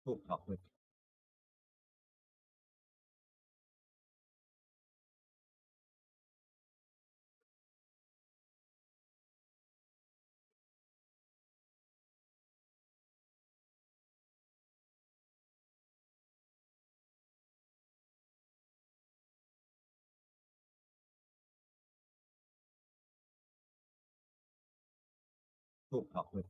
Talk topic. Talk topic.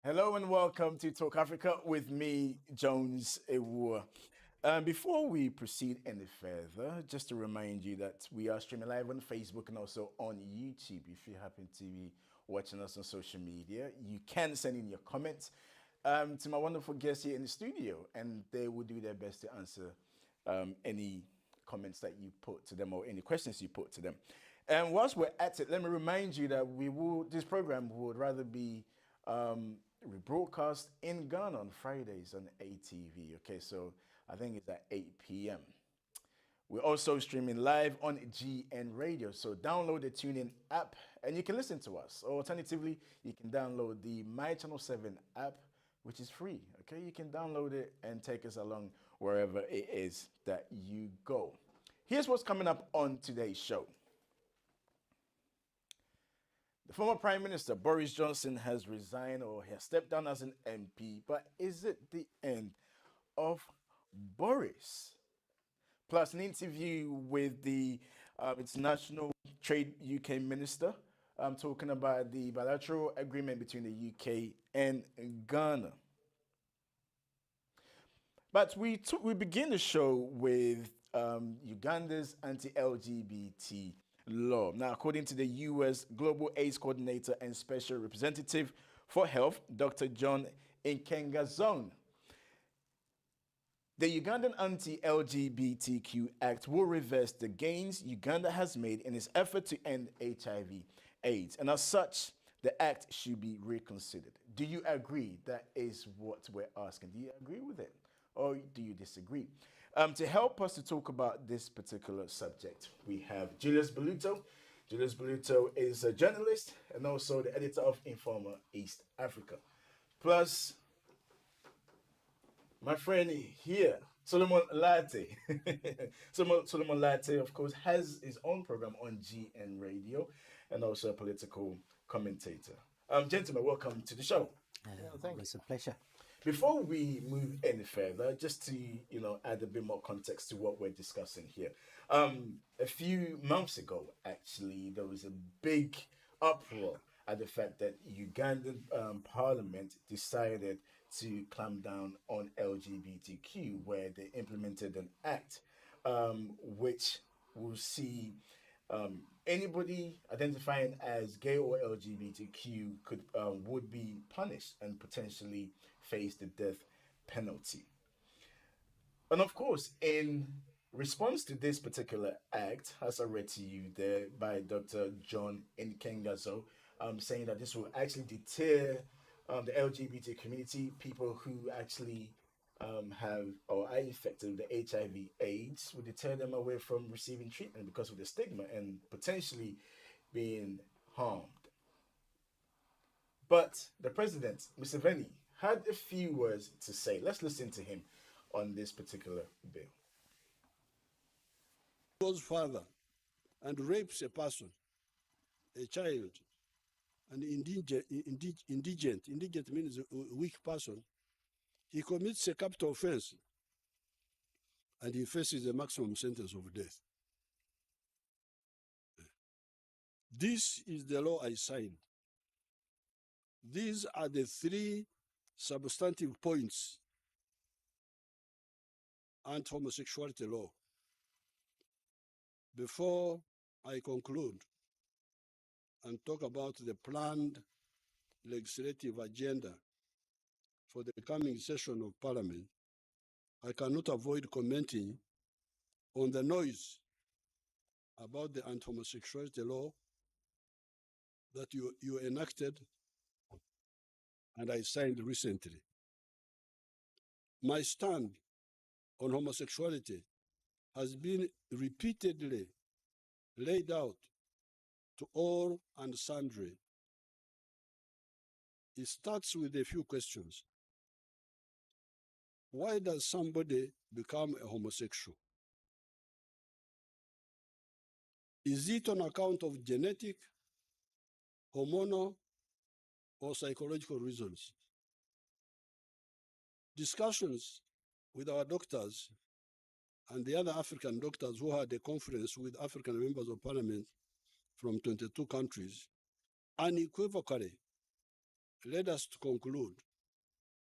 Hello and welcome to Talk Africa with me, Jones Ewa. Before we proceed any further, just to remind you that we are streaming live on Facebook and also on YouTube. If you happen to be watching us on social media, you can send in your comments to my wonderful guests here in the studio, and they will do their best to answer any comments that you put to them or any questions you put to them. And whilst we're at it, let me remind you that this program would rather be rebroadcast in Ghana on Fridays on ATV. Okay, so I think it's at 8 p.m. We're also streaming live on GN Radio. So download the TuneIn app and you can listen to us. Or alternatively, you can download the My Channel 7 app, which is free. Okay, you can download it and take us along wherever it is that you go. Here's what's coming up on today's show. The former Prime Minister Boris Johnson has resigned or has stepped down as an MP, but is it the end of Boris? Plus, an interview with the International Trade UK Minister talking about the bilateral agreement between the UK and Ghana. But we begin the show with Uganda's anti-LGBT law. Now, according to the U.S. Global AIDS Coordinator and Special Representative for Health, Dr. John Nkengazong, the Ugandan Anti-LGBTQ Act will reverse the gains Uganda has made in its effort to end HIV/AIDS, and as such, the act should be reconsidered. Do you agree? That is what we're asking. Do you agree with it, or do you disagree? To help us to talk about this particular subject, we have Julius Beluto. Julius Beluto is a journalist and also the editor of Informer East Africa. Plus, my friend here, Solomon Latte. Solomon Latte, of course, has his own program on GN Radio and also a political commentator. Gentlemen, welcome to the show. Thank you. It's a pleasure. Before we move any further, just to add a bit more context to what we're discussing here. A few months ago, actually, there was a big uproar at the fact that Ugandan Parliament decided to clamp down on LGBTQ, where they implemented an act which will see anybody identifying as gay or LGBTQ would be punished and potentially face the death penalty. And of course, in response to this particular act, as I read to you there by Dr. John Nkengazo, saying that this will actually deter the LGBT community, people who actually have or are infected with the HIV/AIDS, will deter them away from receiving treatment because of the stigma and potentially being harmed. But the president, Museveni, had a few words to say. Let's listen to him on this particular bill. Goes further and rapes a person, a child, an indigent means a weak person, he commits a capital offense and he faces a maximum sentence of death. This is the law I signed. These are the three substantive points anti-homosexuality law. Before I conclude and talk about the planned legislative agenda for the coming session of Parliament, I cannot avoid commenting on the noise about the anti-homosexuality law that you enacted and I signed recently. My stand on homosexuality has been repeatedly laid out to all and sundry. It starts with a few questions. Why does somebody become a homosexual? Is it on account of genetic, hormonal, or psychological reasons? Discussions with our doctors and the other African doctors who had a conference with African members of parliament from 22 countries unequivocally led us to conclude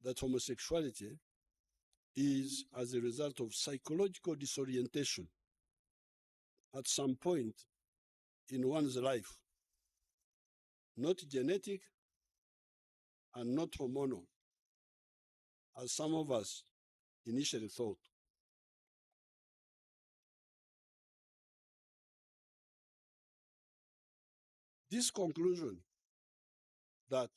that homosexuality is as a result of psychological disorientation at some point in one's life, not genetic and not hormonal, as some of us initially thought. This conclusion that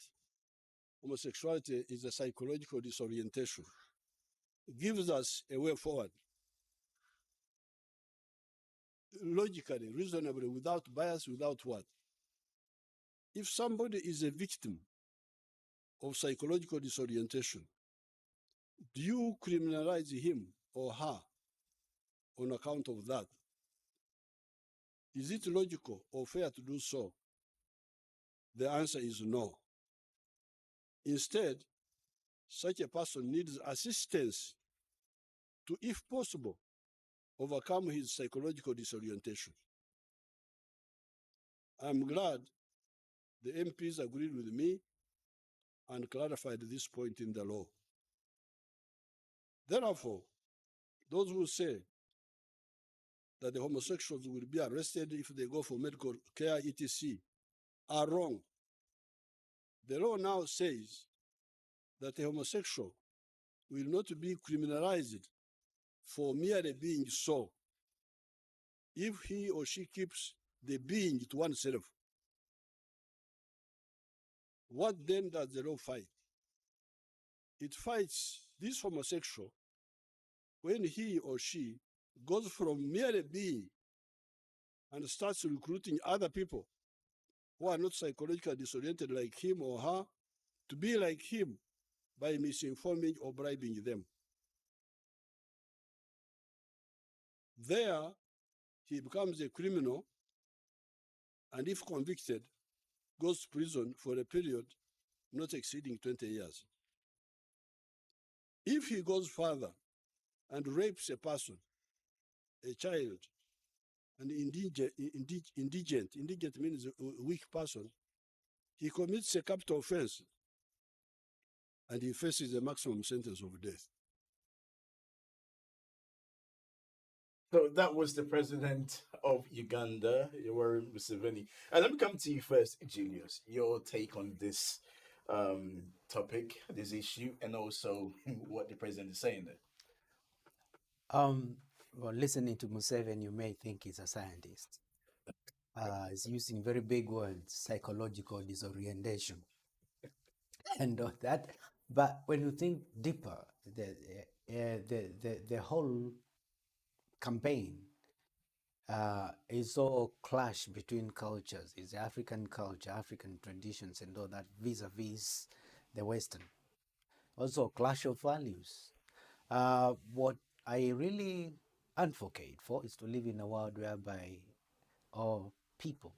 homosexuality is a psychological disorientation gives us a way forward, logically, reasonably, without bias, without what? If somebody is a victim of psychological disorientation, do you criminalize him or her on account of that? Is it logical or fair to do so? The answer is no. Instead, such a person needs assistance to, if possible, overcome his psychological disorientation. I'm glad the MPs agreed with me and clarified this point in the law. Therefore, those who say that the homosexuals will be arrested if they go for medical care, etc., are wrong. The law now says that a homosexual will not be criminalized for merely being so if he or she keeps the being to oneself. What then does the law fight? It fights this homosexual when he or she goes from merely being and starts recruiting other people who are not psychologically disoriented like him or her to be like him by misinforming or bribing them. There, he becomes a criminal and, if convicted, goes to prison for a period not exceeding 20 years. If he goes further and rapes a person, a child, an indigent means a weak person, he commits a capital offense and he faces a maximum sentence of death. So that was the president of Uganda, Yoweri Museveni. And let me come to you first, Julius. Your take on this topic, this issue, and also what the president is saying there. Well, listening to Museveni, you may think he's a scientist. He's using very big words, psychological disorientation, and all that. But when you think deeper, the whole campaign is all clash between cultures. It's African culture, African traditions, and all that vis-a-vis the Western. Also, clash of values. What I really advocate for is to live in a world whereby all people,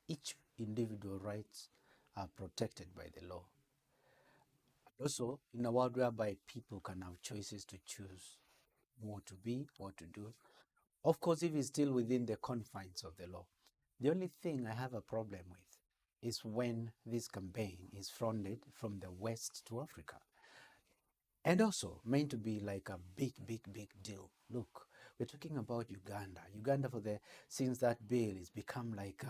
each individual rights are protected by the law. Also, in a world whereby people can have choices to choose what to be, what to do. Of course, if it's still within the confines of the law. The only thing I have a problem with is when this campaign is fronted from the West to Africa. And also meant to be like a big deal. Look, we're talking about Uganda. Uganda, since that bill, has become like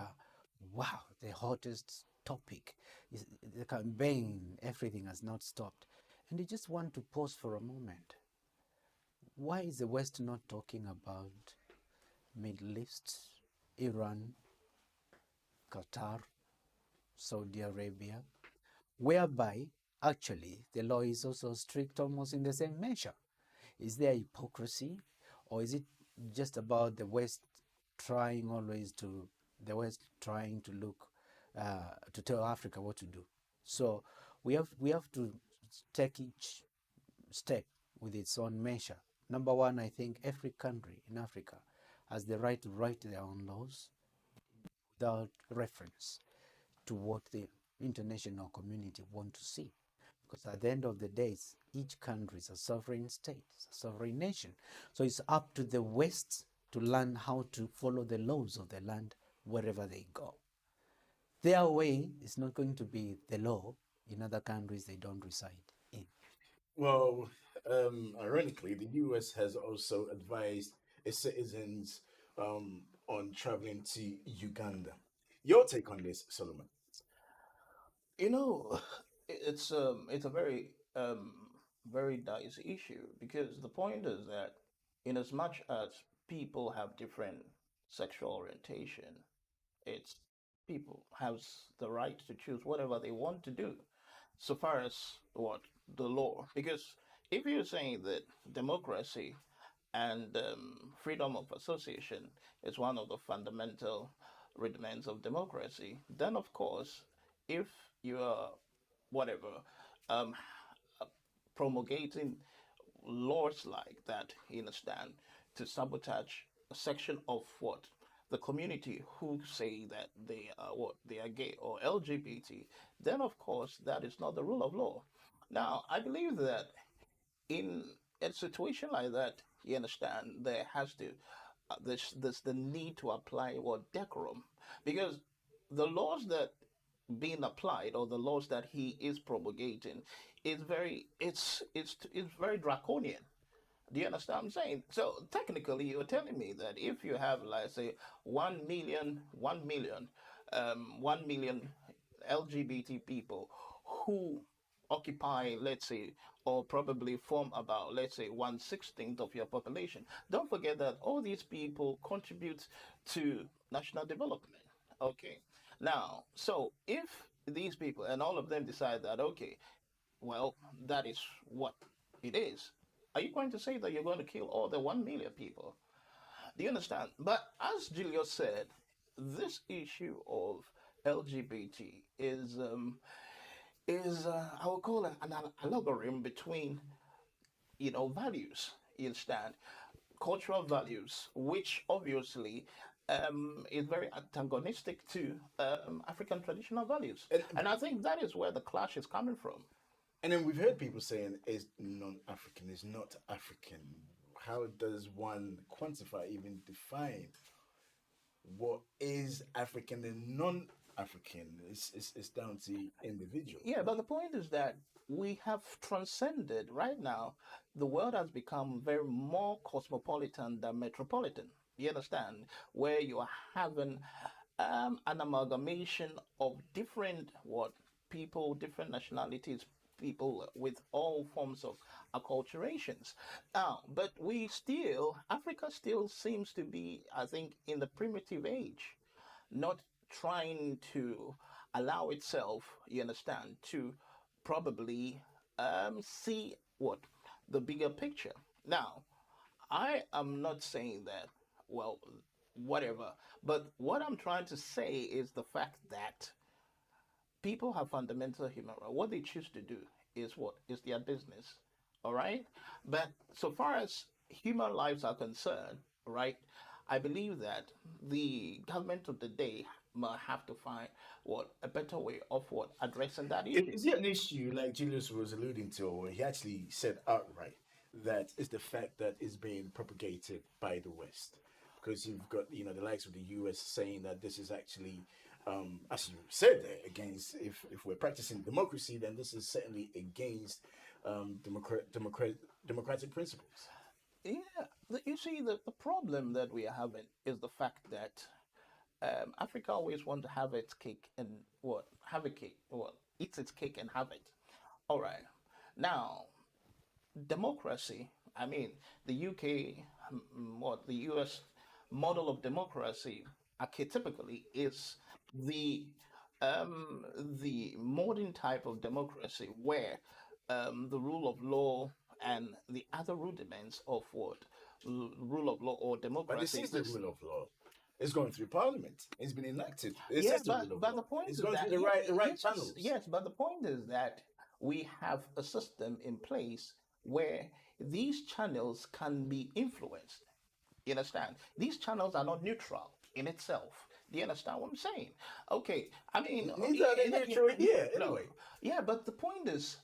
wow, the hottest topic. The campaign, everything has not stopped. And I just want to pause for a moment. Why is the West not talking about Middle East, Iran, Qatar, Saudi Arabia, whereby actually the law is also strict almost in the same measure? Is there hypocrisy, or is it just about the West trying always to, the West trying to look, to tell Africa what to do. So we have to take each step with its own measure. Number one, I think every country in Africa has the right to write their own laws without reference to what the international community want to see. Because at the end of the day, each country is a sovereign state, it's a sovereign nation. So it's up to the West to learn how to follow the laws of the land wherever they go. Their way is not going to be the law in other countries they don't reside in. Well, ironically, the US has also advised its citizens on traveling to Uganda. Your take on this, Solomon? You know, it's a very very dicey issue because the point is that in as much as people have different sexual orientation, it's people has the right to choose whatever they want to do, so far as what the law. Because if you're saying that democracy and freedom of association is one of the fundamental rudiments of democracy, then of course, if you are whatever um, promulgating laws like that, you understand, to sabotage a section of what the community who say that they are what they are gay or LGBT, then of course that is not the rule of law. Now, I believe that in a situation like that, you understand, there has to there's the need to apply what decorum, because the laws that being applied or the laws that he is promulgating is very it's very draconian. Do you understand what I'm saying? So technically, you're telling me that if you have, like, say, 1 million LGBT people who occupy, let's say, or probably form about, let's say, 1/16 of your population, don't forget that all these people contribute to national development. Okay. Now, so if these people and all of them decide that, okay, well, that is what it is. Are you going to say that you're going to kill all the 1 million people? Do you understand? But as Julius said, this issue of LGBT is I would call it an algorithm between, values. You understand? Cultural values, which obviously is very antagonistic to African traditional values. And, And I think that is where the clash is coming from. and then we've heard people saying is non-African, is not African. How does one quantify, even define what is African and non-African? It's down to individual. Yeah, but the point is that we have transcended right now. The world has become very more cosmopolitan than metropolitan. You understand? Where you are having an amalgamation of different what people, different nationalities, people with all forms of acculturations. Now, but we still, Africa still seems to be, I think, in the primitive age, not trying to allow itself, you understand, to probably see what the bigger picture. Now, I am not saying that, well, whatever, but what I'm trying to say is the fact that people have fundamental human rights. What they choose to do is what is their business, all right? But so far as human lives are concerned, right, I believe that the government of the day might have to find what a better way of what addressing that issue. Is it an issue like Julius was alluding to, or he actually said outright that is the fact that it's being propagated by the West? Because you've got the likes of the US saying that this is actually, as you said, if we're practicing democracy, then this is certainly against democratic principles. Yeah, you see, the problem that we are having is the fact that Africa always want to have its cake and what have a cake, what eats its cake and have it. All right, now democracy. I mean, the UK, what the US model of democracy archetypically is the the modern type of democracy where the rule of law and the other rudiments of what rule of law or But this democracy is the exist. rule of law. It's going through Parliament. It's been enacted. It's Yeah, just a rule of but law. the point It's is going that through the right yes, channels. yes, but the point is that we have a system in place where these channels can be influenced. You understand? These channels are not neutral in itself. Do you understand what I'm saying? Okay, I mean, Neither are they neutral here, no, anyway. yeah, but the point is,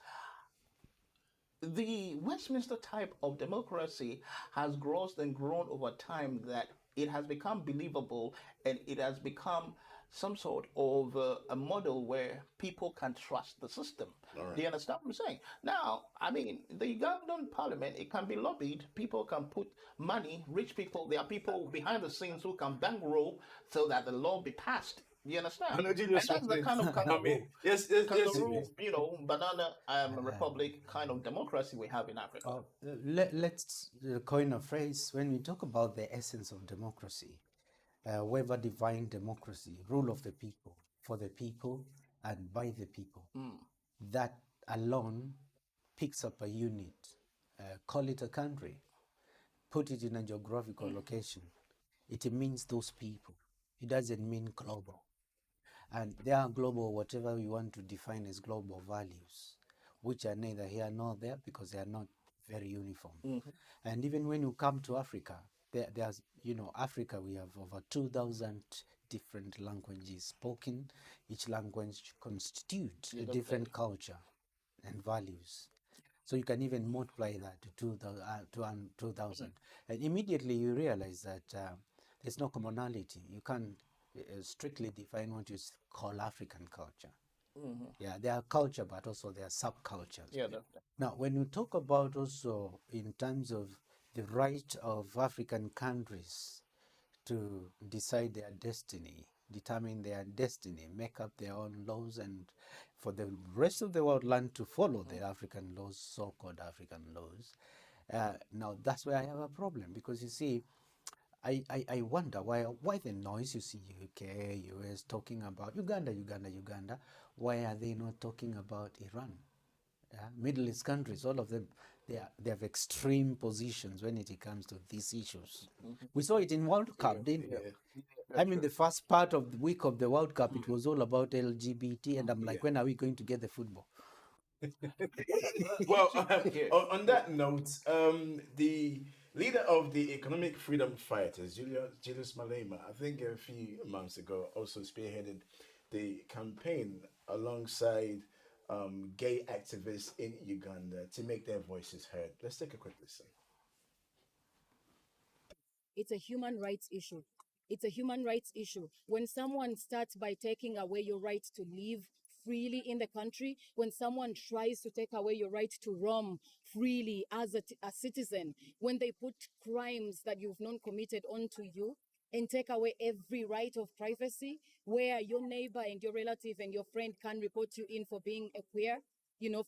the Westminster type of democracy has grown and grown over time that it has become believable and it has become some sort of a model where people can trust the system. All right. Do you understand what I'm saying? Now, I mean, the Ugandan parliament, it can be lobbied. People can put money, rich people, there are people behind the scenes who can bankroll so that the law be passed. Do you understand? I know And Julius that's the kind of I kangaroo, mean, yes. kangaroo, banana republic kind of democracy we have in Africa. Let's coin a phrase when we talk about the essence of democracy. Weber divine democracy, rule of the people, for the people, and by the people. That alone picks up a unit, call it a country, put it in a geographical location. It means those people. It doesn't mean global. And they are global, whatever we want to define as global values, which are neither here nor there because they are not very uniform. And even when you come to Africa, there's, Africa, we have over 2,000 different languages spoken. Each language constitutes a different culture and values. So you can even multiply that to 2,000. And immediately you realize that there's no commonality. You can't strictly define what you call African culture. Yeah, they are culture, but also they are subcultures. Yeah, definitely. Now, when you talk about also in terms of the right of African countries to decide their destiny, determine their destiny, make up their own laws, and for the rest of the world land to follow the African laws, so-called African laws. Now, that's where I have a problem because you see, I wonder why the noise. You see UK, US talking about Uganda. Why are they not talking about Iran? Middle East countries, all of them, they have extreme positions when it comes to these issues. We saw it in World Cup, didn't we? I mean, the first part of the week of the World Cup, it was all about LGBT, and I'm like, when are we going to get the football? Well, on that note, the leader of the Economic Freedom Fighters, Julius Malema, I think a few months ago, also spearheaded the campaign alongside gay activists in Uganda to make their voices heard. Let's take a quick listen. It's a human rights issue. It's a human rights issue. When someone starts by taking away your right to live freely in the country, when someone tries to take away your right to roam freely as a citizen, when they put crimes that you've known committed onto you and take away every right of privacy, where your neighbor and your relative and your friend can report you in for being a queer,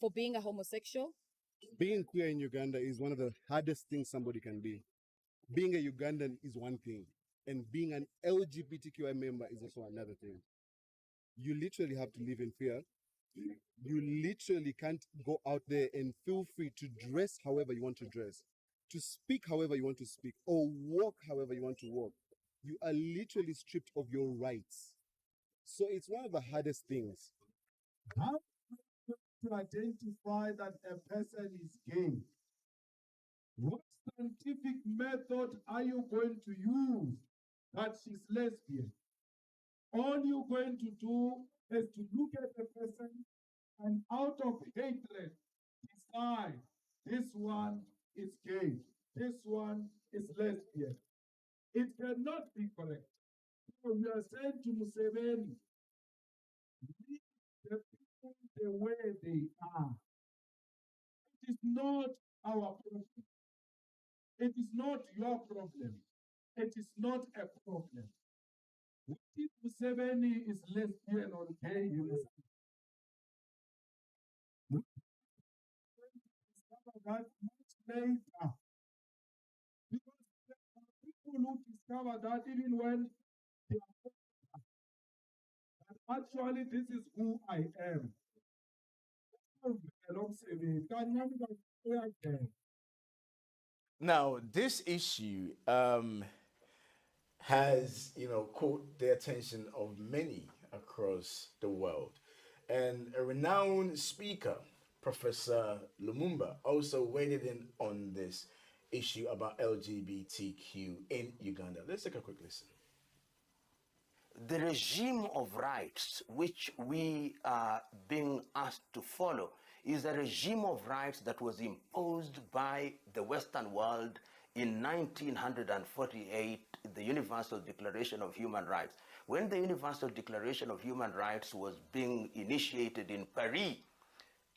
for being a homosexual. Being queer in Uganda is one of the hardest things somebody can be. Being a Ugandan is one thing, and being an LGBTQI member is also another thing. You literally have to live in fear. You literally can't go out there and feel free to dress however you want to dress, to speak however you want to speak, or walk however you want to walk. You are literally stripped of your rights. So it's one of the hardest things. How to identify that a person is gay? What scientific method are you going to use that she's lesbian? All you're going to do is to look at the person and out of hatred decide this one is gay, this one is lesbian. It cannot be correct. So we are saying to Museveni, leave the people the way they are. It is not our problem. It is not your problem. It is not a problem. What if Museveni is lesbian or gay? We discover that much later. Because there are people who discover that even when they are that actually this is who I am. Now, this issue has, caught the attention of many across the world. And a renowned speaker, Professor Lumumba, also weighed in on this issue about LGBTQ in Uganda. Let's take a quick listen. The regime of rights which we are being asked to follow is a regime of rights that was imposed by the Western world in 1948, the Universal Declaration of Human Rights. When the Universal Declaration of Human Rights was being initiated in Paris,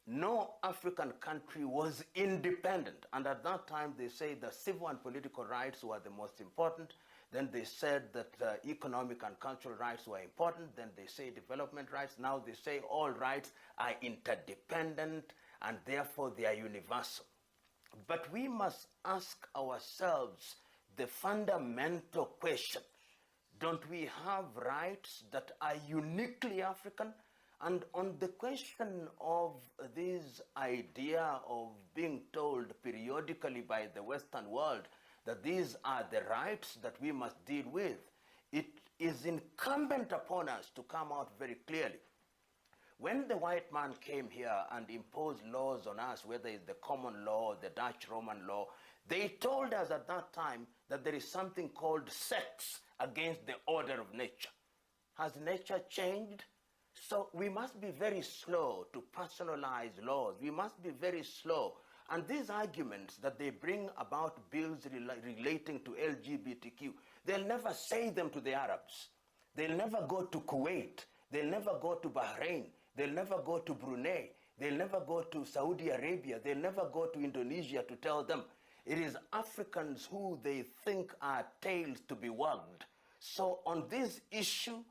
no African country was independent. And at that time, they say the civil and political rights were the most important. Then they said that economic and cultural rights were important. Then they say development rights. Now they say all rights are interdependent and therefore they are universal. But we must ask ourselves the fundamental question: don't we have rights that are uniquely African? And on the question of this idea of being told periodically by the Western world that these are the rights that we must deal with, it is incumbent upon us to come out very clearly. When the white man came here and imposed laws on us, whether it's the common law, the Dutch Roman law, they told us at that time that there is something called sex against the order of nature. Has nature changed? So we must be very slow to personalize laws. We must be very slow. And these arguments that they bring about bills relating to LGBTQ, they'll never say them to the Arabs. They'll never go to Kuwait. They'll never go to Bahrain. They'll never go to Brunei. They'll never go to Saudi Arabia. They'll never go to Indonesia to tell them. It is Africans who they think are tails to be wagged. So on this issue,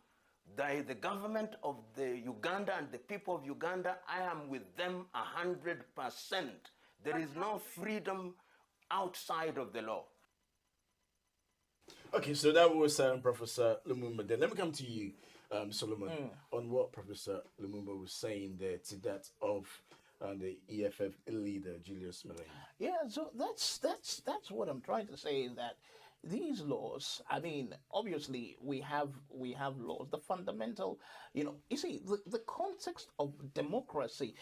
the government of the Uganda and the people of Uganda, I am with them 100%. There is no freedom outside of the law. Okay, so that was Professor Lumumba. Then let me come to you, Solomon, on what Professor Lumumba was saying there to that of the EFF leader, Julius Malema. Yeah, so that's what I'm trying to say, is that these laws, I mean, obviously we have laws. The fundamental, you see, the context of democracy,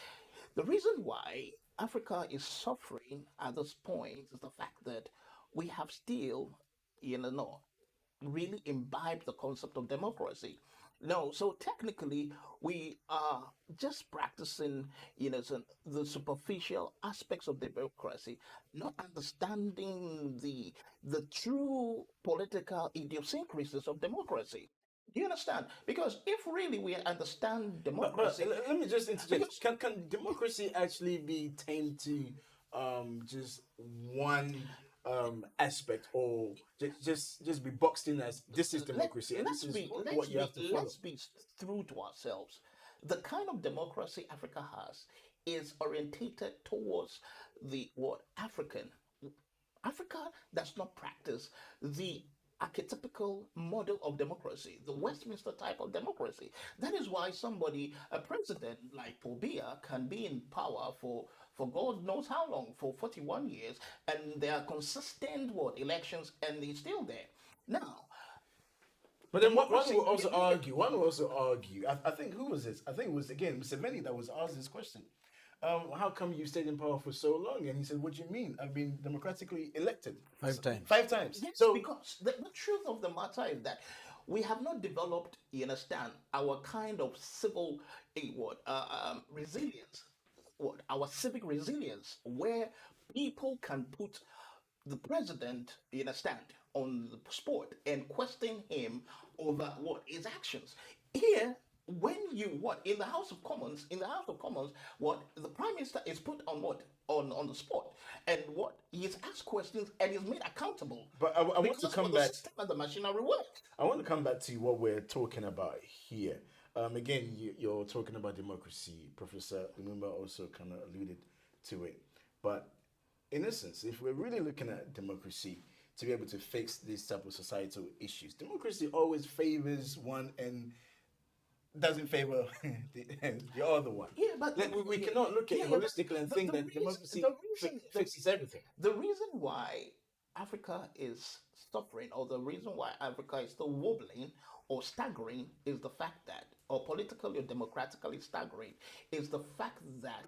the reason why Africa is suffering at this point is the fact that we have still, not really imbibed the concept of democracy. No, so technically we are just practicing, the superficial aspects of democracy, not understanding the true political idiosyncrasies of democracy. Do you understand? Because if really we understand democracy, But let me just interject. Can democracy actually be tamed to just one aspect, or just be boxed in as this is democracy and this is what you have to follow? let's be true to ourselves. The kind of democracy Africa has is orientated towards the what African. Africa does not practice the archetypical model of democracy, the Westminster type of democracy. That is why a president like Paul Biya, can be in power for God knows how long, for 41 years, and there are consistent elections, and he's still there. Now, But then one will also argue. I think, who was this? I think it was again Museveni that was asked this question. How come you stayed in power for so long? And he said, "What do you mean? I've been democratically elected 5 times." 5 times." yes, So because the truth of the matter is that we have not developed, you understand, our kind of civil resilience, our civic resilience, where people can put the president, you understand, on the spot and question him over his actions. Here, when you in the House of Commons, the Prime Minister is put on on the spot, and he is asked questions and is made accountable. But I want to come back. The system and the machinery work. I want to come back to what we're talking about here. Again, you're talking about democracy. Professor Lumumba also kind of alluded to it. But in essence, if we're really looking at democracy to be able to fix these type of societal issues, democracy always favors one and doesn't favor the other one. Yeah, but we cannot look at it holistically and think that democracy fixes everything. The reason why Africa is suffering, or the reason why Africa is still wobbling or staggering, is the fact that, or politically or democratically staggering, is the fact that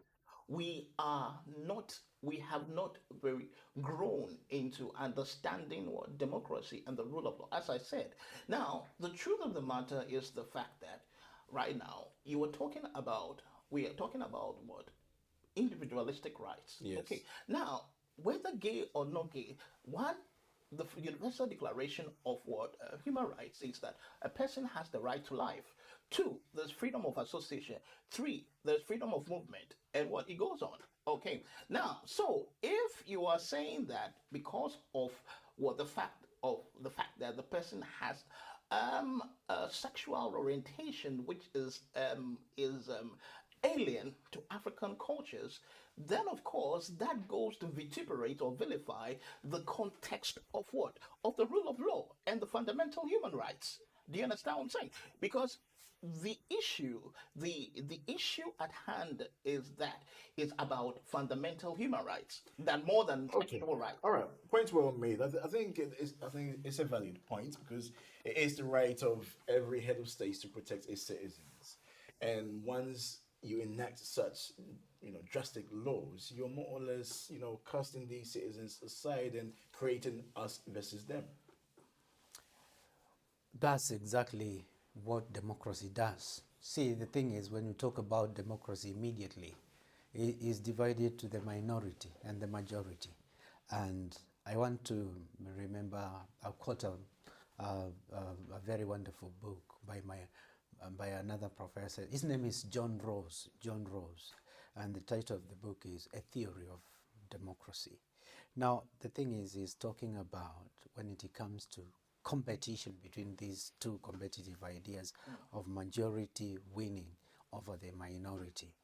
we are not, we have not very grown into understanding what democracy and the rule of law. As I said, now the truth of the matter is the fact that right now you were talking about, we are talking about what, individualistic rights. Yes. Okay. Now, whether gay or not gay, one, the Universal Declaration of what human rights is that a person has the right to life. Two, there's freedom of association. Three, there's freedom of movement, and what it goes on. Okay. Now, so if you are saying that because of what the fact that the person has a sexual orientation which is alien to African cultures, then of course that goes to vituperate or vilify the context of what? Of the rule of law and the fundamental human rights. Do you understand what I'm saying? Because the issue at hand is that it's about fundamental human rights than more than Okay. sexual rights. All right. Point well made. I think I think it's a valid point because it is the right of every head of state to protect its citizens, and once you enact such, drastic laws, you're more or less, casting these citizens aside and creating us versus them. That's exactly what democracy does. See, the thing is, when you talk about democracy immediately, it is divided to the minority and the majority. And I want to remember, I'll quote a very wonderful book by another professor. His name is John Rawls. And the title of the book is A Theory of Democracy. Now, the thing is, he's talking about when it comes to competition between these two competitive ideas of majority winning over the minority.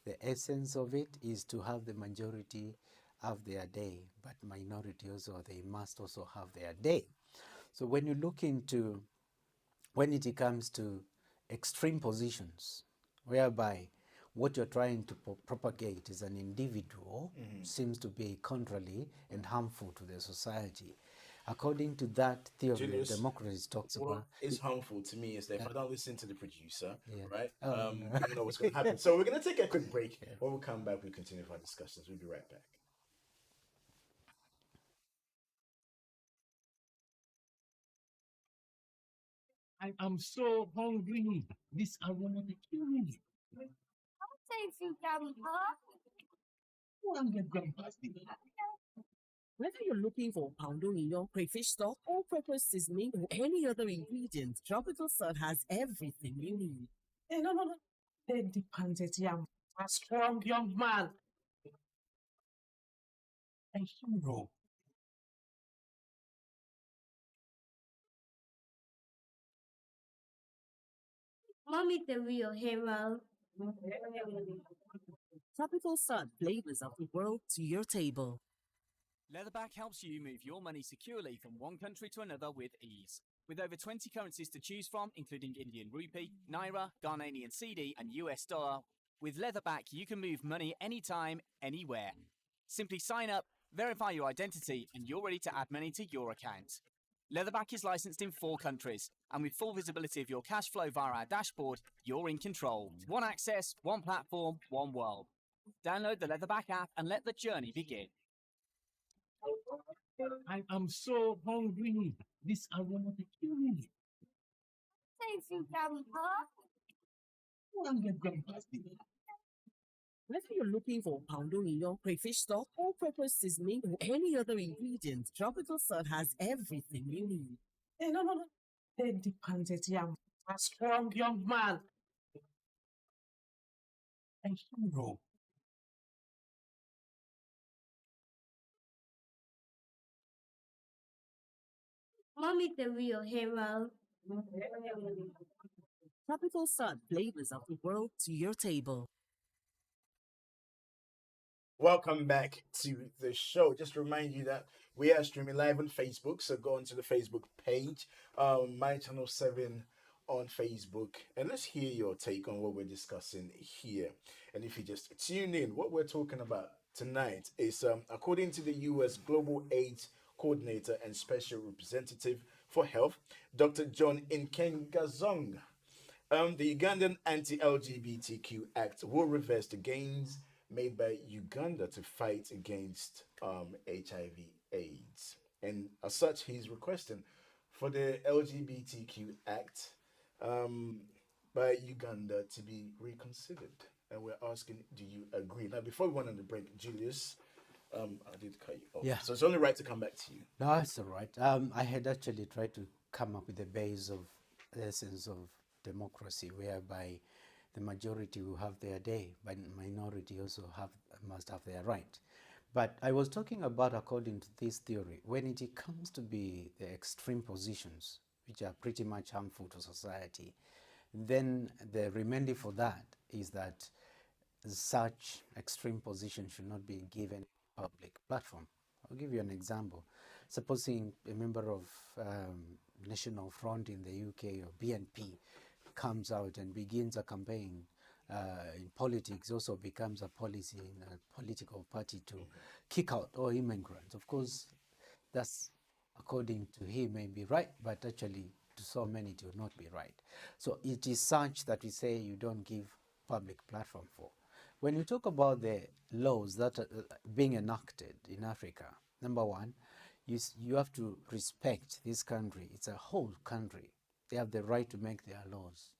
The essence of it is to have the majority have their day, but minority also, they must also have their day. So when you look into, when it comes to extreme positions, whereby what you're trying to propagate as an individual seems to be contrary and harmful to the society. According to that theory, Julius, democracy talks What about. is harmful to me is that if I don't listen to the producer, Yeah. right, Oh. we don't know what's going to happen. So we're going to take a quick break. When we come back, we'll continue with our discussions. We'll be right back. I'm so hungry. This aroma to kill me. Thank you, Grandpa. Go and get Grandpa's dinner. Whether you're looking for poundo in your crayfish stock, all-purpose seasoning, or any other ingredient, Tropical Salt has everything you need. Hey, no. Take the pancit yam. A strong young man. A hero. Mommy, the real hero. Tropical Salt flavors of the world to your table. Leatherback helps you move your money securely from one country to another with ease. With over 20 currencies to choose from, including Indian rupee, naira, Ghanaian cedi, and US dollar, with Leatherback you can move money anytime, anywhere. Simply sign up, verify your identity, and you're ready to add money to your account. Leatherback is licensed in 4 countries, and with full visibility of your cash flow via our dashboard, you're in control. One access, one platform, one world. Download the Leatherback app and let the journey begin. I am so hungry. This aroma to kill me. Thank you, Grandpa. Go and get Grandpa's dinner. Whether you're looking for poundo in your crayfish stock, all-purpose seasoning, or any other ingredient, Tropical Salt has everything you need. Hey, no. Take the pancit yam. A strong young man. A hero. Mommy, the real hero. Tropical Salt flavors of the world to your table. Welcome back to the show. Just to remind you that we are streaming live on Facebook, so go onto the Facebook page, My Channel 7 on Facebook, and let's hear your take on what we're discussing here. And if you just tune in, what we're talking about tonight is according to the US Global AIDS Coordinator and Special Representative for Health, Dr. John Nkengazong. The Ugandan Anti-LGBTQ Act will reverse the gains made by Uganda to fight against HIV/AIDS. And as such, he's requesting for the LGBTQ Act by Uganda to be reconsidered. And we're asking, do you agree? Now, before we went on the break, Julius, I did cut you off. Yeah. So it's only right to come back to you. No, that's all right. I had actually tried to come up with the base of the essence of democracy, whereby the majority will have their day, but minority also must have their right. But I was talking about, according to this theory, when it comes to be the extreme positions, which are pretty much harmful to society, then the remedy for that is that such extreme position should not be given public platform. I'll give you an example. Supposing a member of National Front in the UK or BNP comes out and begins a campaign in politics, also becomes a policy in a political party to kick out all immigrants. Of course, that's, according to him, may be right, but actually to so many it will not be right. So it is such that we say you don't give public platform for. When you talk about the laws that are being enacted in Africa, number one, you have to respect this country. It's a whole country. They have the right to make their laws.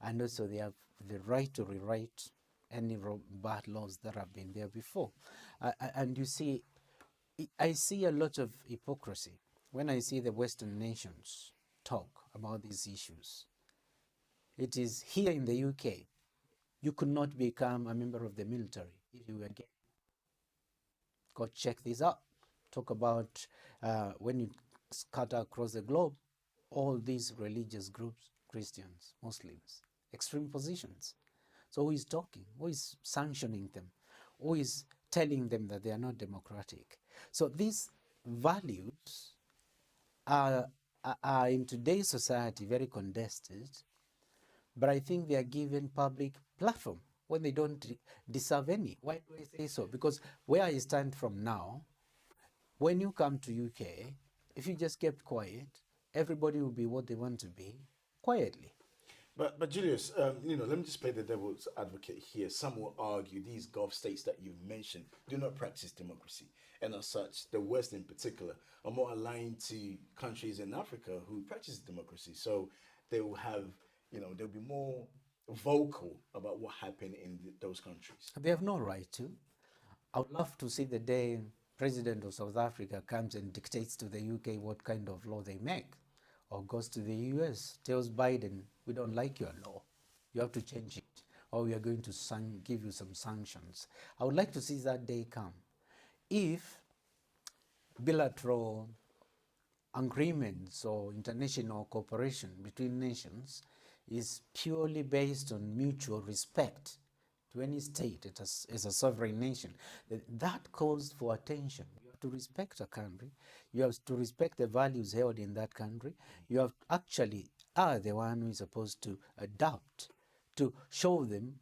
And also they have the right to rewrite any bad laws that have been there before. And you see, I see a lot of hypocrisy when I see the Western nations talk about these issues. It is here in the UK, you could not become a member of the military if you were gay. Go check this out. Talk about when you scatter across the globe, all these religious groups, Christians, Muslims, extreme positions. So who is talking? Who is sanctioning them? Who is telling them that they are not democratic? So these values are in today's society very contested, but I think they are given public platform when they don't deserve any. Why do I say so? Because where I stand from now, when you come to UK, if you just kept quiet, everybody will be what they want to be quietly. But Julius, let me just play the devil's advocate here. Some will argue these Gulf states that you mentioned do not practice democracy, and as such, the West in particular are more aligned to countries in Africa who practice democracy. So they will have, they'll be more vocal about what happened in those countries. They have no right to. I would love to see the day President of South Africa comes and dictates to the UK what kind of law they make, or goes to the US, tells Biden, we don't like your law, you have to change it, or we are going to give you some sanctions. I would like to see that day come. If bilateral agreements or international cooperation between nations is purely based on mutual respect to any state as a sovereign nation, that calls for attention. You have to respect a country. You have to respect the values held in that country. You have actually are the one who is supposed to adapt, to show them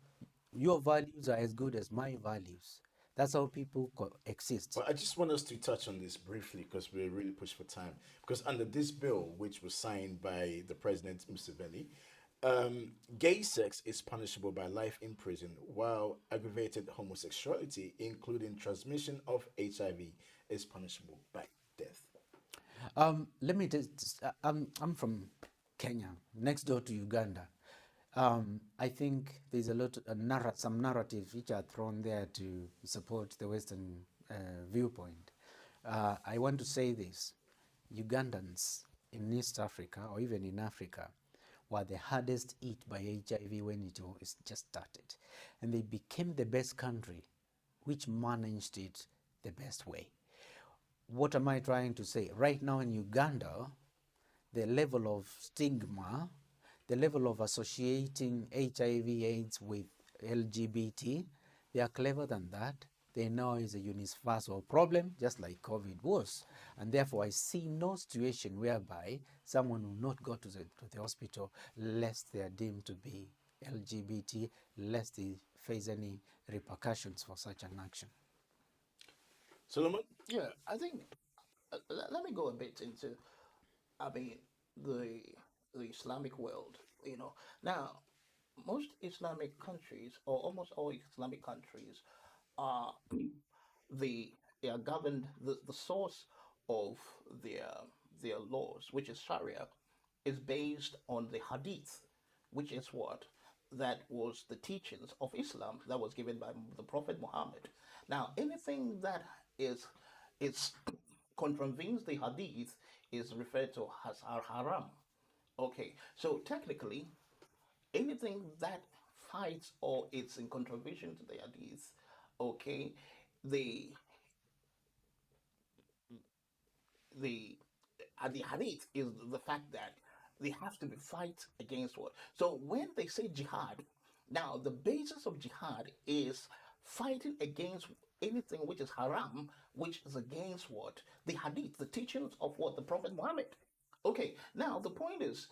your values are as good as my values. That's how people coexist. Well, I just want us to touch on this briefly because we're really pushed for time. Because under this bill, which was signed by the President Museveni, gay sex is punishable by life in prison, while aggravated homosexuality, including transmission of HIV, is punishable by death. Let me just, I'm from Kenya, next door to Uganda. I think there's a lot of some narratives which are thrown there to support the Western viewpoint. I want to say this: Ugandans in East Africa or even in Africa were the hardest hit by HIV when it was just started, and they became the best country which managed it the best way. What am I trying to say? Right now in Uganda, the level of stigma, the level of associating HIV/AIDS with LGBT, they are clever than that. They know it's a universal problem, just like COVID was. And therefore, I see no situation whereby someone will not go to the hospital lest they are deemed to be LGBT, lest they face any repercussions for such an action. Solomon? Yeah, I think let me go a bit into, I mean, the the Islamic world. Now most Islamic countries, or almost all Islamic countries, are they are governed. The source of their their laws, which is Sharia, is based on the Hadith, which is what that was the teachings of Islam that was given by the Prophet Muhammad. Now, anything that is contravenes the Hadith is referred to as haram. Okay, so technically, anything that fights or it's in contravention to the Hadith, okay, the the hadith is the fact that they have to be fight against what. So when they say jihad, now the basis of jihad is fighting against anything which is haram, which is against what the hadith, the teachings of what the Prophet Muhammad. Okay, now the point is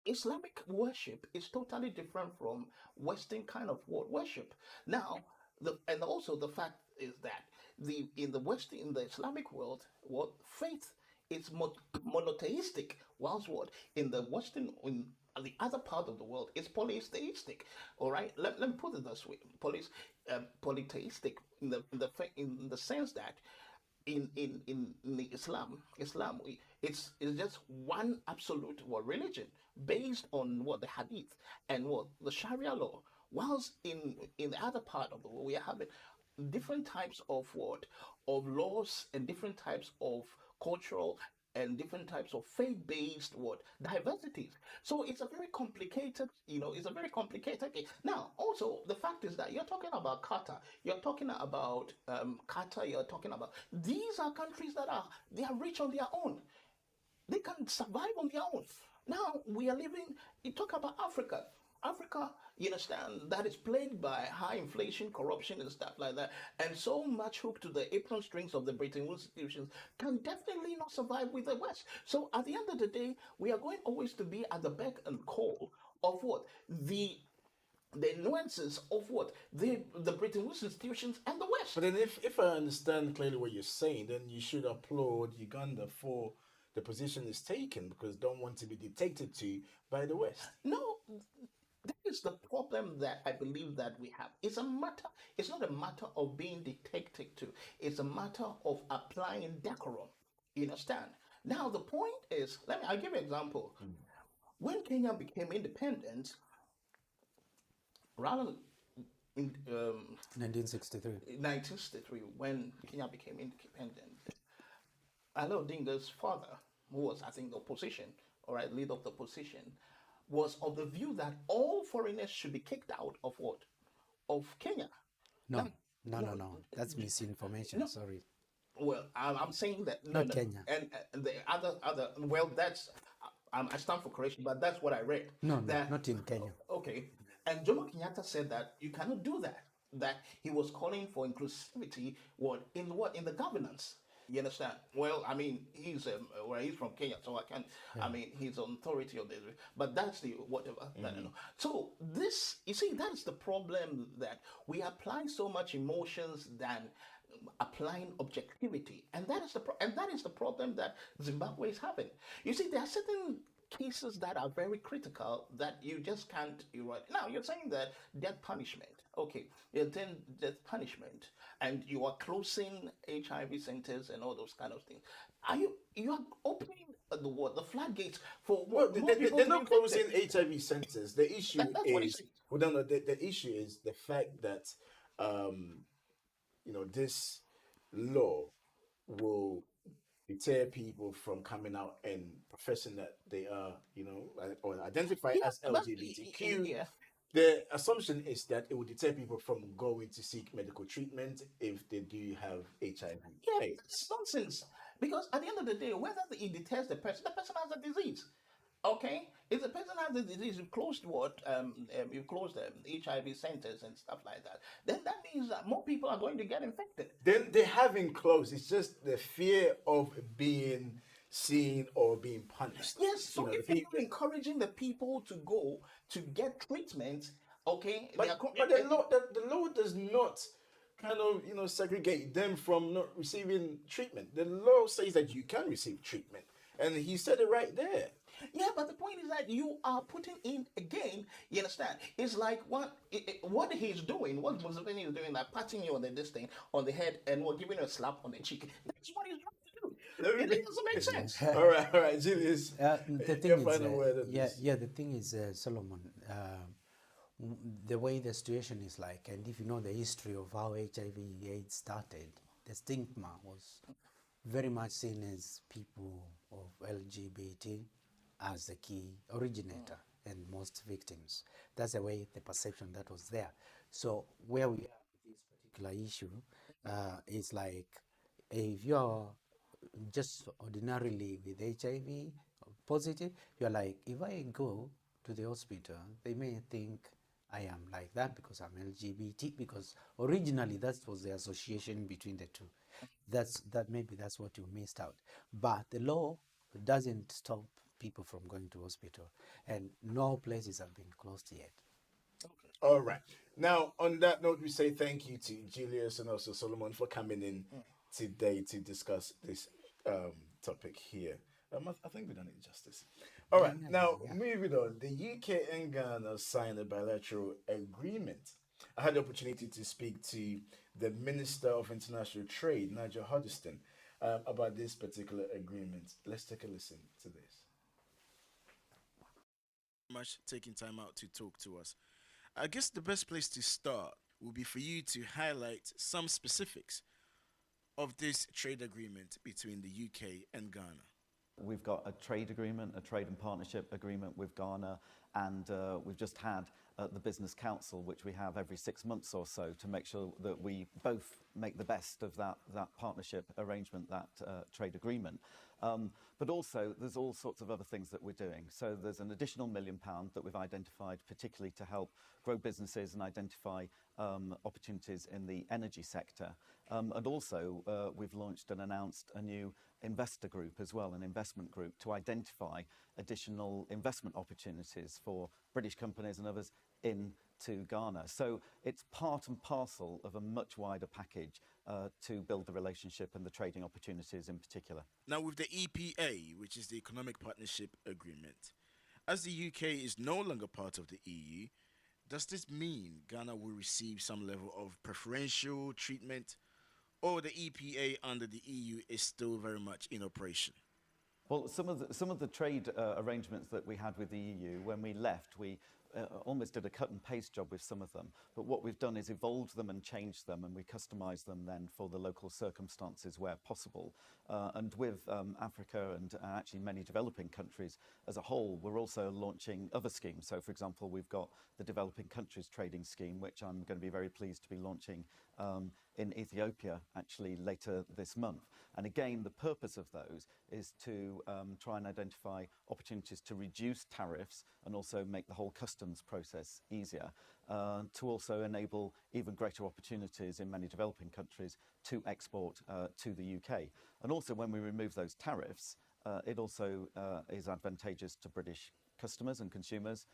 Islamic worship is totally different from Western kind of worship. Now, and also the fact is that in the West, in the Islamic world, what faith is monotheistic, whilst what in the Western, in the other part of the world, is polytheistic. All right, let me put it this way: polytheistic in the sense that in the Islam, it's just one absolute religion based on what the Hadith and what the Sharia law. Whilst in the other part of the world, we are having different types of laws and different types of cultural and different types of faith-based diversities. So it's a very complicated, it's a very complicated case. Now, also the fact is that you're talking about Qatar, you're talking about Qatar, you're talking about these are countries that they are rich on their own. They can survive on their own. Now we are living. You talk about Africa. Africa, you understand, that is plagued by high inflation, corruption, and stuff like that, and so much hooked to the apron strings of the Bretton Woods institutions, can definitely not survive with the West. So at the end of the day, we are going always to be at the beck and call of what the nuances of what the Bretton Woods institutions and the West. But then, if I understand clearly what you're saying, then you should applaud Uganda for the position it's taken, because don't want to be dictated to by the West. No. That is the problem that I believe that we have. It's not a matter of being dictated to. It's a matter of applying decorum. You understand? Now, the point is, I'll give you an example. When Kenya became independent, rather in 1963, when Kenya became independent, Raila Odinga's father, who was, I think, the opposition, leader of the opposition, was of the view that all foreigners should be kicked out of what? Of Kenya. No. That's misinformation. Sorry. Well, I'm saying that not Kenya. And the other. Well, that's I stand for correction, but that's what I read. No, not in Kenya. Okay. And Jomo Kenyatta said that you cannot do that. That he was calling for inclusivity. In the governance. You understand? Well, I mean, he's from Kenya, so I can't. Yeah. I mean, he's on authority of this, but that's the whatever. Mm-hmm. So this, you see, that's the problem, that we apply so much emotions than applying objectivity, and that is the problem that Zimbabwe is having. You see, there are certain cases that are very critical that you just can't erode. Now, you're saying that death punishment. Okay, you're saying death punishment, and you are closing HIV centers and all those kind of things. You are opening the floodgates for they're not closing HIV centers. The issue is the issue is the fact that this law will deter people from coming out and professing that they are, or identify as LGBTQ. Yeah. The assumption is that it will deter people from going to seek medical treatment if they do have HIV. Yeah, it's nonsense. Because at the end of the day, whether it deters the person has a disease. Okay, if the person has the disease, you've closed HIV centers and stuff like that. Then that means that more people are going to get infected. Then they haven't closed. It's just the fear of being seen or being punished. Yes. So if you're encouraging the people to go to get treatment, okay, but the law does not kind of, segregate them from not receiving treatment. The law says that you can receive treatment, and he said it right there. Yeah, but the point is that you are putting in again. You understand? It's like what he's doing. What Museveni is doing, like patting you on this thing on the head and what giving you a slap on the cheek. That's what he's trying to do. It doesn't make sense. All right, Julius. The thing your is, final word on this. the thing is, Solomon, the way the situation is like, and if you know the history of how HIV/AIDS started, the stigma was very much seen as people of LGBT as the key originator and most victims. That's the way the perception that was there. So where we are with this particular issue is like, if you're just ordinarily with HIV positive, you're like, if I go to the hospital, they may think I am like that because I'm LGBT, because originally that was the association between the two. Maybe that's what you missed out. But the law doesn't stop people from going to hospital, and no places have been closed yet. All right. Now, on that note, we say thank you to Julius and also Solomon for coming in today to discuss this topic here. I think we've done it justice. All right. Now, moving on. The UK and Ghana signed a bilateral agreement. I had the opportunity to speak to the Minister of International Trade, Nigel Huddleston, about this particular agreement. Let's take a listen to this. Much taking time out to talk to us. I guess the best place to start will be for you to highlight some specifics of this trade agreement between the UK and Ghana. We've got a trade agreement, a trade and partnership agreement with Ghana, and we've just had the Business Council, which we have every 6 months or so, to make sure that we both make the best of that partnership arrangement, that trade agreement. But also, there's all sorts of other things that we're doing. So there's an additional £1 million that we've identified, particularly to help grow businesses and identify opportunities in the energy sector. And also, we've launched and announced a new investor group as well, an investment group, to identify additional investment opportunities for British companies and others into Ghana. So it's part and parcel of a much wider package to build the relationship and the trading opportunities in particular. Now, with the EPA, which is the Economic Partnership Agreement, as the UK is no longer part of the EU, does this mean Ghana will receive some level of preferential treatment, or the EPA under the EU is still very much in operation? Well, some of the trade arrangements that we had with the EU, when we left, we almost did a cut and paste job with some of them. But what we've done is evolved them and changed them, and we customised them then for the local circumstances where possible. And with Africa and actually many developing countries as a whole, we're also launching other schemes. So, for example, we've got the Developing Countries Trading Scheme, which I'm going to be very pleased to be launching in Ethiopia actually later this month. And again, the purpose of those is to try and identify opportunities to reduce tariffs and also make the whole customs process easier, to also enable even greater opportunities in many developing countries to export to the UK. And also, when we remove those tariffs, it also is advantageous to British customers and consumers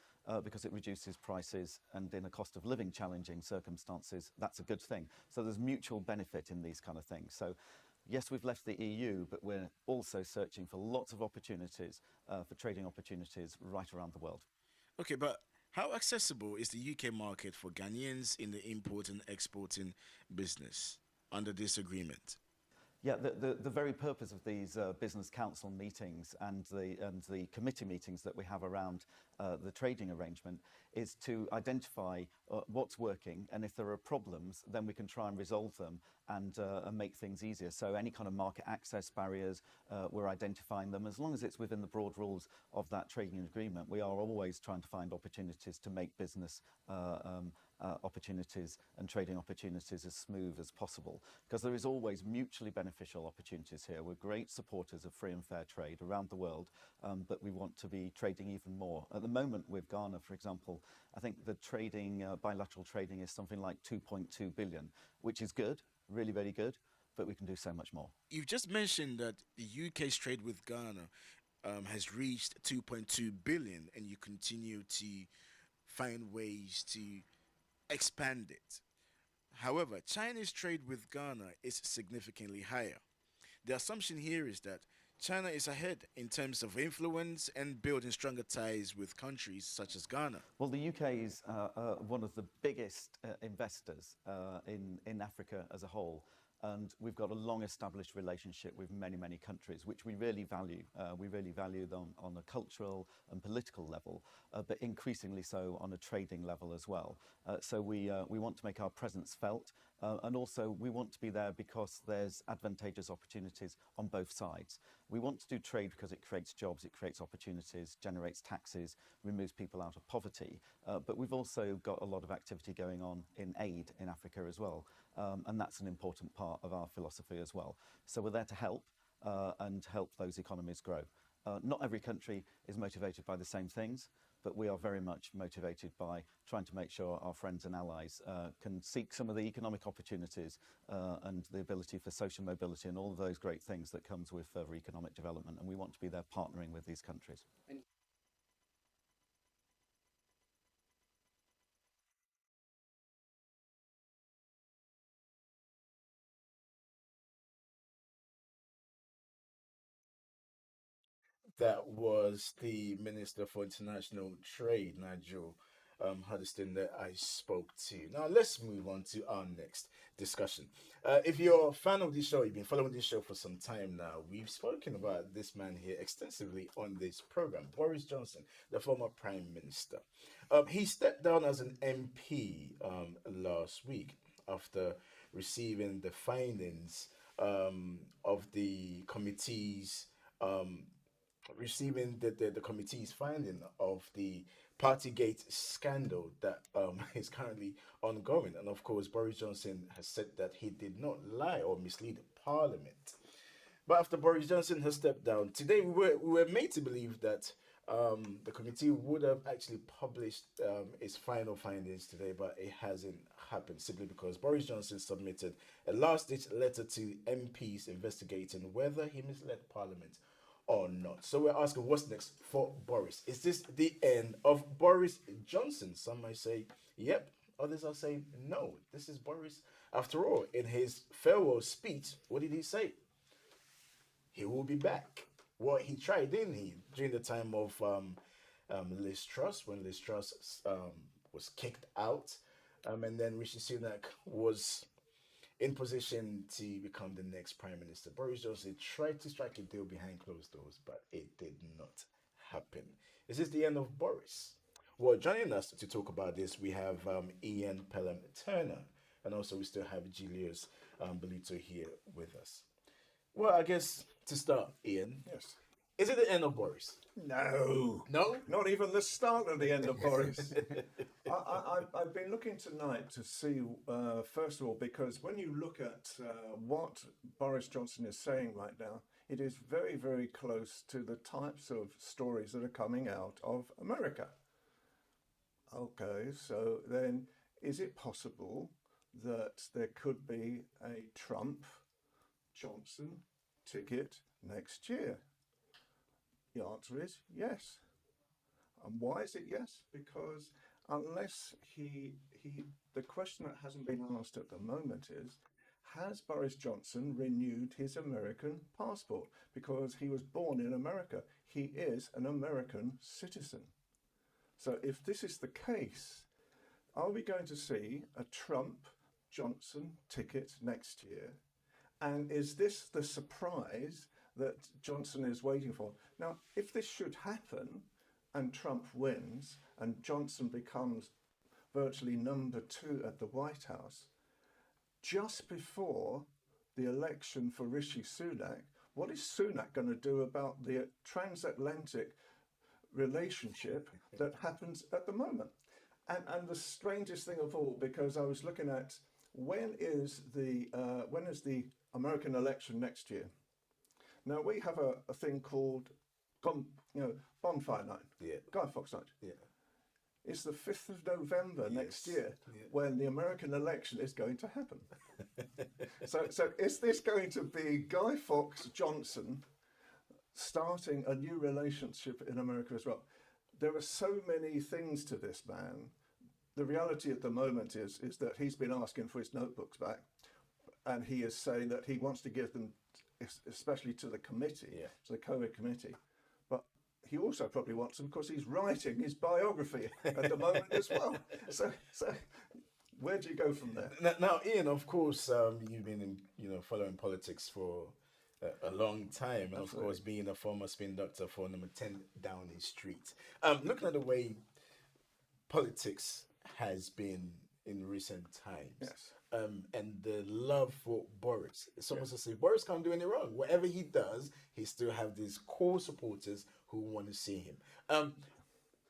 because it reduces prices, and in a cost of living challenging circumstances, that's a good thing. So there's mutual benefit in these kind of things. So yes, we've left the EU, but we're also searching for lots of opportunities, for trading opportunities right around the world. Okay, but how accessible is the UK market for Ghanaians in the import and exporting business under this agreement? Yeah, the very purpose of these business council meetings and the committee meetings that we have around the trading arrangement is to identify what's working, and if there are problems, then we can try and resolve them and make things easier. So any kind of market access barriers, we're identifying them. As long as it's within the broad rules of that trading agreement, we are always trying to find opportunities to make business opportunities and trading opportunities as smooth as possible, because there is always mutually beneficial opportunities here. We're great supporters of free and fair trade around the world, but we want to be trading even more. At the moment with Ghana, for example, I think the trading, bilateral trading is something like 2.2 billion, which is good, really, very good, but we can do so much more. You've just mentioned that the UK's trade with Ghana has reached 2.2 billion, and you continue to find ways to expand it. However, China's trade with Ghana is significantly higher. The assumption here is that China is ahead in terms of influence and building stronger ties with countries such as Ghana. Well, the UK is one of the biggest investors in Africa as a whole. And we've got a long-established relationship with many, many countries, which we really value. We really value them on a cultural and political level, but increasingly so on a trading level as well. So we want to make our presence felt, and also we want to be there because there's advantageous opportunities on both sides. We want to do trade because it creates jobs, it creates opportunities, generates taxes, removes people out of poverty. But we've also got a lot of activity going on in aid in Africa as well. And that's an important part of our philosophy as well. So we're there to help and help those economies grow. Not every country is motivated by the same things, but we are very much motivated by trying to make sure our friends and allies can seek some of the economic opportunities and the ability for social mobility and all of those great things that comes with further economic development. And we want to be there partnering with these countries. That was the Minister for International Trade, Nigel Huddleston, that I spoke to. Now, let's move on to our next discussion. If you're a fan of this show, you've been following this show for some time now, we've spoken about this man here extensively on this program, Boris Johnson, the former Prime Minister. He stepped down as an MP last week after receiving the findings of the committee's receiving the committee's finding of the Partygate scandal that is currently ongoing. And of course, Boris Johnson has said that he did not lie or mislead Parliament. But after Boris Johnson has stepped down, today we were made to believe that the committee would have actually published its final findings today, but it hasn't happened simply because Boris Johnson submitted a last-ditch letter to MPs investigating whether he misled Parliament or not. So we're asking, what's next for Boris? Is this the end of Boris Johnson? Some might say, yep. Others are saying, no, this is Boris. After all, in his farewell speech, what did he say? He will be back. Well, he tried, didn't he? During the time of Liz Truss, when Liz Truss was kicked out, and then Rishi Sunak was in position to become the next Prime Minister. Boris Johnson tried to strike a deal behind closed doors, but it did not happen. Is this the end of Boris? Well, joining us to talk about this, we have Ian Pelham Turner, and also we still have Julius Belito here with us. Well, I guess to start, Ian. Yes. Is it the end of Boris? No. No? Not even the start of the end of Boris. I've been looking tonight to see, first of all, because when you look at what Boris Johnson is saying right now, it is very, very close to the types of stories that are coming out of America. Okay, so then is it possible that there could be a Trump-Johnson ticket next year? The answer is yes. And why is it yes? Because unless the question that hasn't been asked at the moment is, has Boris Johnson renewed his American passport? Because he was born in America. He is an American citizen. So if this is the case, are we going to see a Trump-Johnson ticket next year? And is this the surprise that Johnson is waiting for? Now, if this should happen and Trump wins and Johnson becomes virtually number 2 at the White House, just before the election for Rishi Sunak, what is Sunak going to do about the transatlantic relationship that happens at the moment? And the strangest thing of all, because I was looking at when is the American election next year? Now we have a thing called Bonfire Night, Guy Fawkes Night. Yeah. It's the 5th of November next year when the American election is going to happen. So is this going to be Guy Fawkes Johnson starting a new relationship in America as well? There are so many things to this man the reality at the moment is that he's been asking for his notebooks back, and he is saying that he wants to give them, especially to the committee, to the COVID committee. But he also probably wants them because he's writing his biography at the moment as well. So where do you go from there? Now, Ian, of course, you've been following politics for a long time, and of course, being a former spin doctor for number 10 Downing Street. Looking at the way politics has been in recent times, and the love for Boris. It's almost as if Boris can't do any wrong. Whatever he does, he still have these core supporters who want to see him.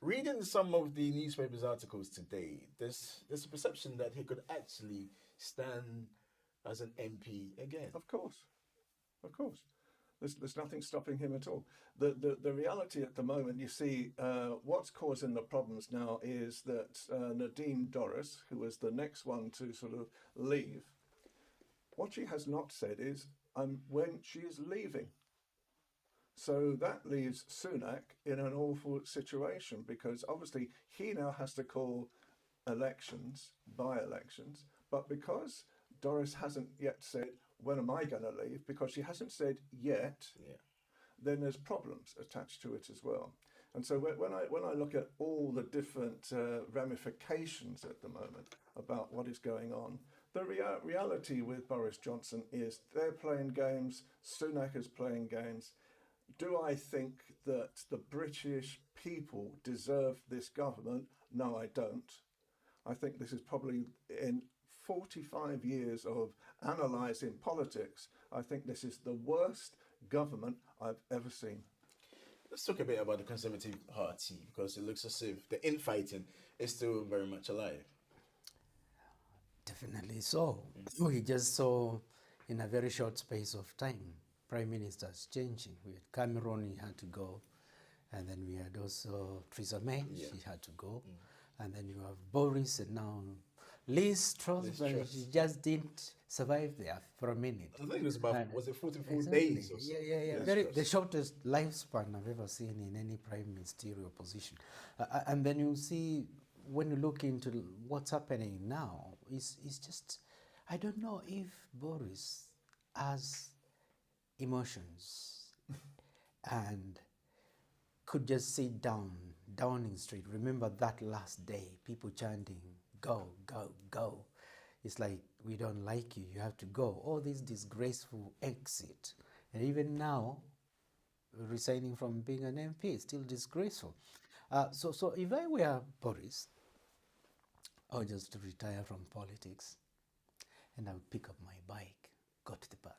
Reading some of the newspapers' articles today, there's a perception that he could actually stand as an MP again. Of course. There's nothing stopping him at all. The reality at the moment, you see, what's causing the problems now is that Nadine Dorries, who was the next one to sort of leave, what she has not said is when she is leaving. So that leaves Sunak in an awful situation, because obviously he now has to call elections, by-elections, but because Dorries hasn't yet said, when am I going to leave? Because she hasn't said yet, then there's problems attached to it as well. And so when I look at all the different ramifications at the moment about what is going on, the reality with Boris Johnson is they're playing games, Sunak is playing games. Do I think that the British people deserve this government? No, I don't. I think this is probably, in 45 years of analysing politics, I think this is the worst government I've ever seen. Let's talk a bit about the Conservative Party, because it looks as if the infighting is still very much alive. Definitely so. We just saw in a very short space of time prime ministers changing. We had Cameron, he had to go, and then we had also Theresa May, she had to go, and then you have Boris, and now Liz Truss, but she just didn't survive there for a minute. I think it was about, was it 44 days or so? Yeah. The shortest lifespan I've ever seen in any prime ministerial position. And then you see, when you look into what's happening now, it's just, I don't know if Boris has emotions and could just sit down, Downing Street. Remember that last day, people chanting, go, go, go. It's like, we don't like you, you have to go. All this disgraceful exit. And even now, resigning from being an MP is still disgraceful. So if I were Boris, I would just retire from politics and I would pick up my bike, go to the park.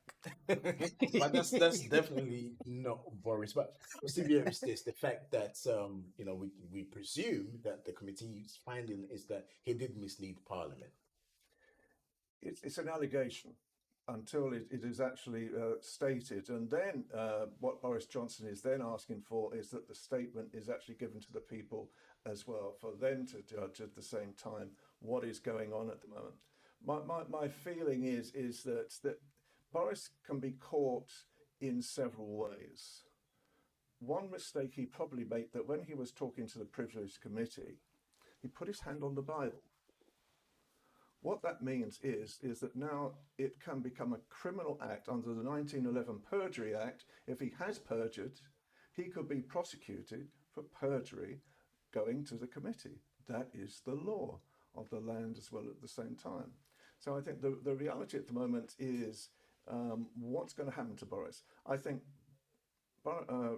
But that's definitely not Boris. But CBM states the fact that we presume that the committee's finding is that he did mislead Parliament. It's an allegation until it is actually stated, and then what Boris Johnson is then asking for is that the statement is actually given to the people as well, for them to judge at the same time what is going on at the moment. My feeling is that Boris can be caught in several ways. One mistake he probably made, that when he was talking to the Privilege Committee, he put his hand on the Bible. What that means is that now it can become a criminal act under the 1911 Perjury Act. If he has perjured, he could be prosecuted for perjury going to the committee. That is the law of the land as well at the same time. So I think the reality at the moment is what's going to happen to Boris. I think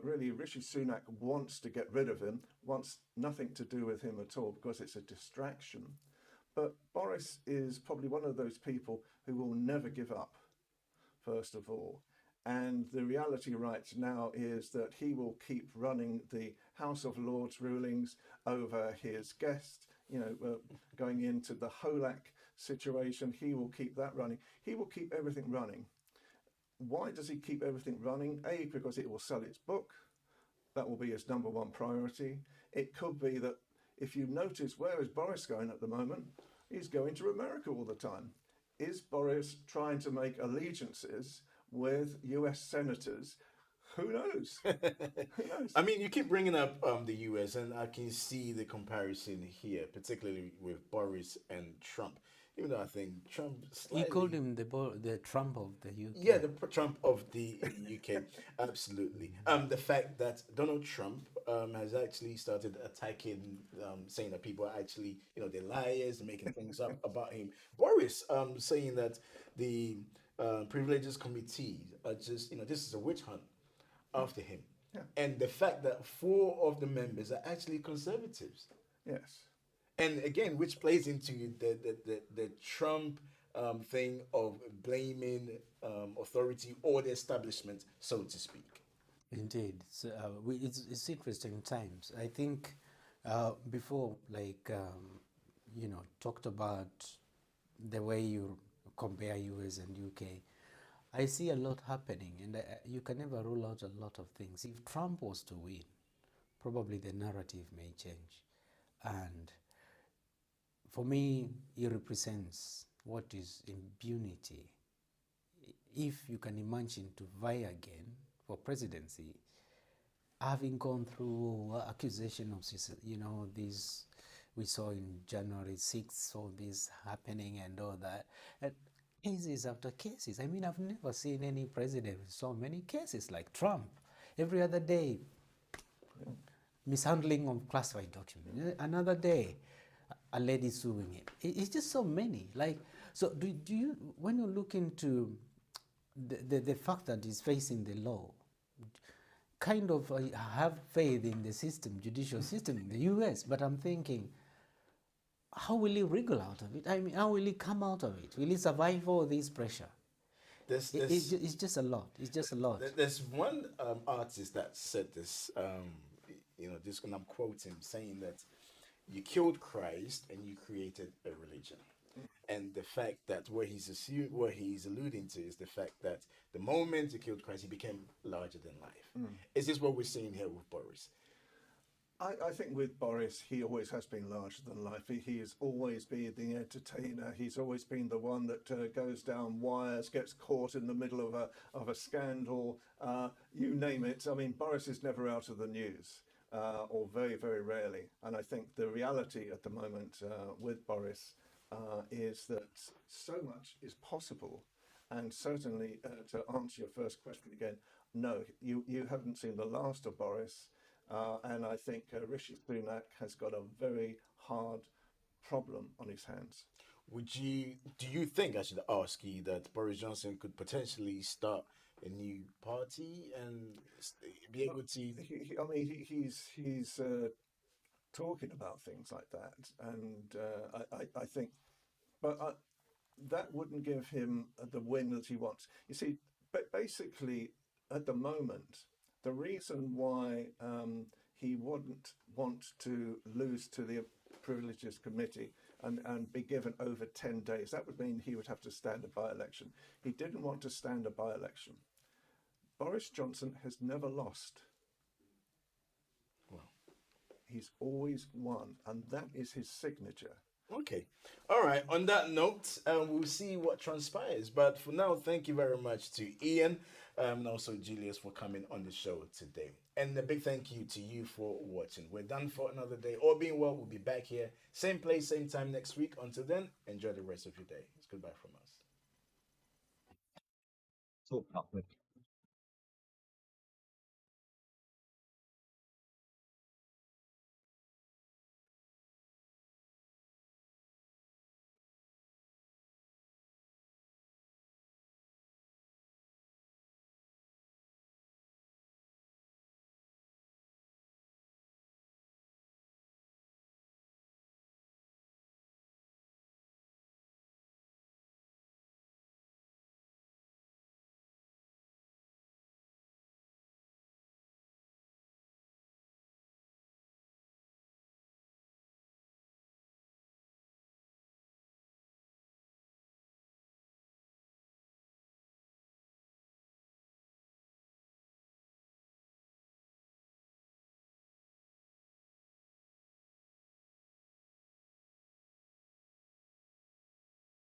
really Rishi Sunak wants to get rid of him, wants nothing to do with him at all because it's a distraction. But Boris is probably one of those people who will never give up, first of all. And the reality right now is that he will keep running the House of Lords rulings over his guest, going into the HOLAC situation. He will keep that running. He will keep everything running. Why does he keep everything running? A, because it will sell its book. That will be his number one priority. It could be that if you notice, where is Boris going at the moment? He's going to America all the time. Is Boris trying to make allegiances with US senators Who knows? Who knows? I mean, you keep bringing up the US, and I can see the comparison here, particularly with Boris and Trump. Even though I think Trump He called slightly, him the Trump of the UK. yeah, the Trump of the UK, absolutely. The fact that Donald Trump has actually started attacking, saying that people are actually, they're liars, making things up about him. Boris saying that the privileges committee are just, this is a witch hunt after him. Yeah. And the fact that 4 of the members are actually conservatives. Yes. And again, which plays into the Trump thing of blaming authority or the establishment, so to speak. Indeed, it's interesting times. I think before, talked about the way you compare US and UK. I see a lot happening, and you can never rule out a lot of things. If Trump was to win, probably the narrative may change, and for me, he represents what is impunity. If you can imagine to vie again for presidency, having gone through accusation of, this we saw in January 6th, all this happening and all that, and cases after cases. I mean, I've never seen any president with so many cases like Trump. Every other day, mishandling of classified documents. Another day, a lady suing him. It's just so many. So do you, when you look into the fact that he's facing the law, kind of have faith in the system, judicial system in the US, but I'm thinking, how will he wriggle out of it? I mean, how will he come out of it? Will he survive all this pressure? It's just a lot. It's just a lot. There's one artist that said this, this, and I'm quoting, saying that you killed Christ and you created a religion. And the fact that what he's alluding to is the fact that the moment you killed Christ, he became larger than life. Is this what we're seeing here with Boris? I think with Boris, he always has been larger than life. He has always been the entertainer. He's always been the one that goes down wires, gets caught in the middle of a scandal, you name it. I mean, Boris is never out of the news, or very, very rarely. And I think the reality at the moment with Boris is that so much is possible. And certainly, to answer your first question again, no, you haven't seen the last of Boris. And I think Rishi Sunak has got a very hard problem on his hands. Do you think, I should ask you, that Boris Johnson could potentially start a new party and be able to... He's talking about things like that. And I think, but that wouldn't give him the win that he wants. You see, but basically, at the moment, the reason why he wouldn't want to lose to the Privileges Committee and be given over 10 days, that would mean he would have to stand a by-election. He didn't want to stand a by-election. Boris Johnson has never lost. Well, he's always won, and that is his signature. Okay. All right. On that note, we'll see what transpires. But for now, thank you very much to Ian and also Julius for coming on the show today. And a big thank you to you for watching. We're done for another day. All being well, we'll be back here, same place, same time next week. Until then, enjoy the rest of your day. It's goodbye from us. Talk up with